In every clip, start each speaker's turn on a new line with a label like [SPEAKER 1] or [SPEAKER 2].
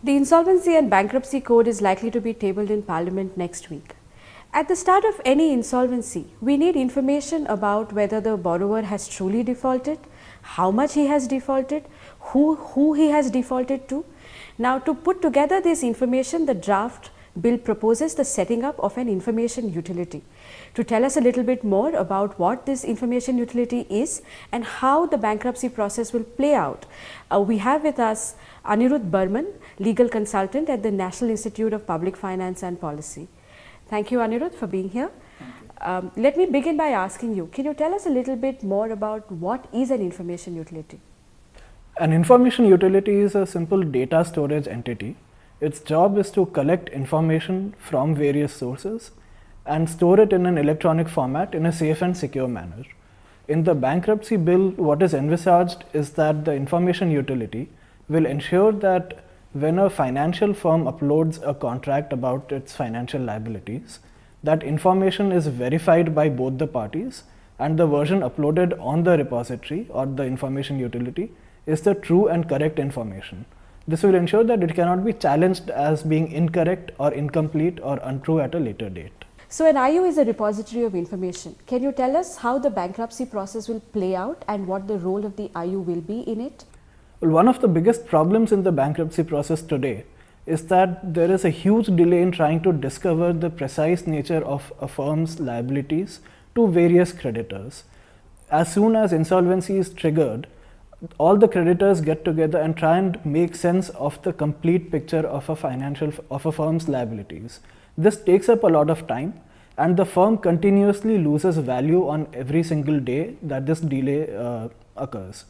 [SPEAKER 1] The Insolvency and Bankruptcy Code is likely to be tabled in Parliament next week. At the start of any insolvency, we need information about whether the borrower has truly defaulted, how much he has defaulted, who he has defaulted to. Now, to put together this information, the draft bill proposes the setting up of an information utility. To tell us a little bit more about what this information utility is and how the bankruptcy process will play out, we have with us Anirudh Burman, legal consultant at the National Institute of Public Finance and Policy. Thank you, Anirudh, for being here. Let me begin by asking you, can you tell us a little bit more about what is an information utility?
[SPEAKER 2] An information utility is a simple data storage entity. Its job is to collect information from various sources and store it in an electronic format in a safe and secure manner. In the bankruptcy bill, what is envisaged is that the information utility will ensure that when a financial firm uploads a contract about its financial liabilities, that information is verified by both the parties and the version uploaded on the repository or the information utility is the true and correct information. This will ensure that it cannot be challenged as being incorrect or incomplete or untrue at a later date.
[SPEAKER 1] So an IU is a repository of information. Can you tell us how the bankruptcy process will play out and what the role of the IU will be in it?
[SPEAKER 2] Well, one of the biggest problems in the bankruptcy process today is that there is a huge delay in trying to discover the precise nature of a firm's liabilities to various creditors. As soon as insolvency is triggered, all the creditors get together and try and make sense of the complete picture of a firm's liabilities. This takes up a lot of time, and the firm continuously loses value on every single day that this delay occurs.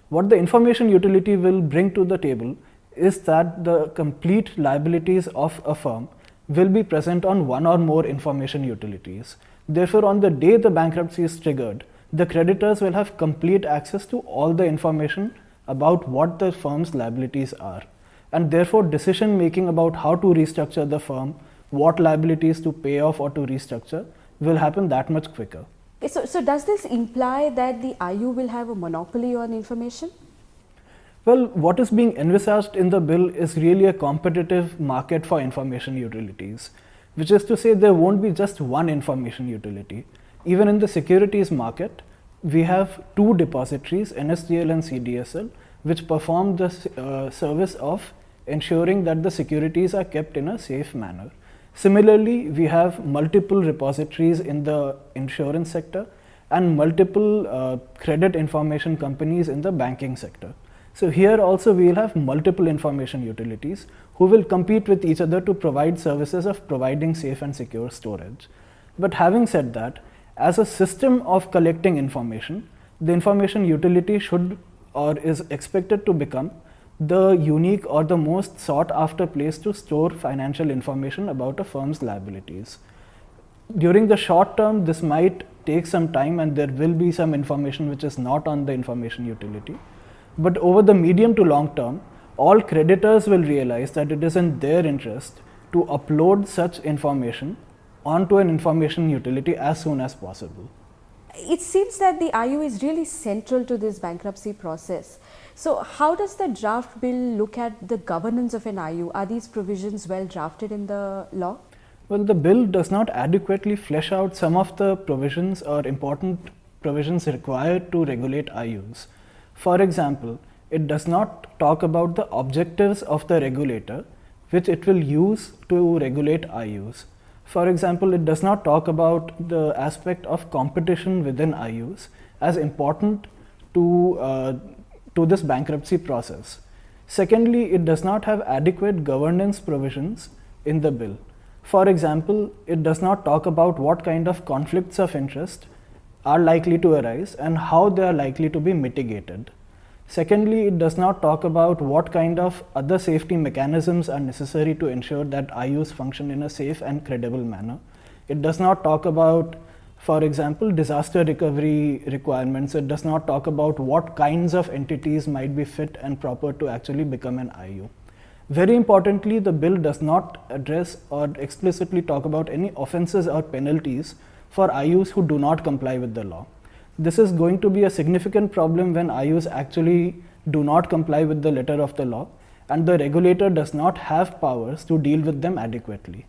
[SPEAKER 2] What the information utility will bring to the table is that the complete liabilities of a firm will be present on one or more information utilities. Therefore, on the day the bankruptcy is triggered, the creditors will have complete access to all the information about what the firm's liabilities are, and therefore decision making about how to restructure the firm, what liabilities to pay off or to restructure will happen that much quicker.
[SPEAKER 1] So does this imply that the IU will have a monopoly on information?
[SPEAKER 2] Well, what is being envisaged in the bill is really a competitive market for information utilities, which is to say there won't be just one information utility. Even in the securities market, we have two depositories, NSDL and CDSL, which perform the service of ensuring that the securities are kept in a safe manner. Similarly, we have multiple repositories in the insurance sector and multiple credit information companies in the banking sector. So here also we will have multiple information utilities who will compete with each other to provide services of providing safe and secure storage. But having said that, as a system of collecting information, the information utility should or is expected to become the unique or the most sought after place to store financial information about a firm's liabilities. During the short term, this might take some time and there will be some information which is not on the information utility. But over the medium to long term, all creditors will realize that it is in their interest to upload such information onto an information utility as soon as possible.
[SPEAKER 1] It seems that the IU is really central to this bankruptcy process. So how does the draft bill look at the governance of an IU? Are these provisions well drafted in the law?
[SPEAKER 2] Well, the bill does not adequately flesh out some of the provisions or important provisions required to regulate IUs. For example, it does not talk about the objectives of the regulator which it will use to regulate IUs. For example, it does not talk about the aspect of competition within IUs as important to this bankruptcy process. Secondly, it does not have adequate governance provisions in the bill. For example, it does not talk about what kind of conflicts of interest are likely to arise and how they are likely to be mitigated. Secondly, it does not talk about what kind of other safety mechanisms are necessary to ensure that IUs function in a safe and credible manner. It does not talk about, for example, disaster recovery requirements. It does not talk about what kinds of entities might be fit and proper to actually become an IU. Very importantly, the bill does not address or explicitly talk about any offenses or penalties for IUs who do not comply with the law. This is going to be a significant problem when IUs actually do not comply with the letter of the law and the regulator does not have powers to deal with them adequately.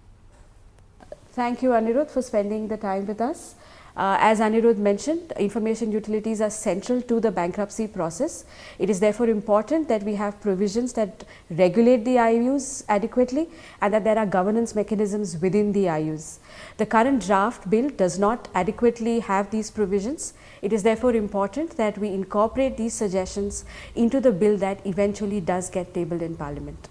[SPEAKER 1] Thank you, Anirudh, for spending the time with us. As Anirudh mentioned, information utilities are central to the bankruptcy process. It is therefore important that we have provisions that regulate the IUs adequately and that there are governance mechanisms within the IUs. The current draft bill does not adequately have these provisions. It is therefore important that we incorporate these suggestions into the bill that eventually does get tabled in Parliament.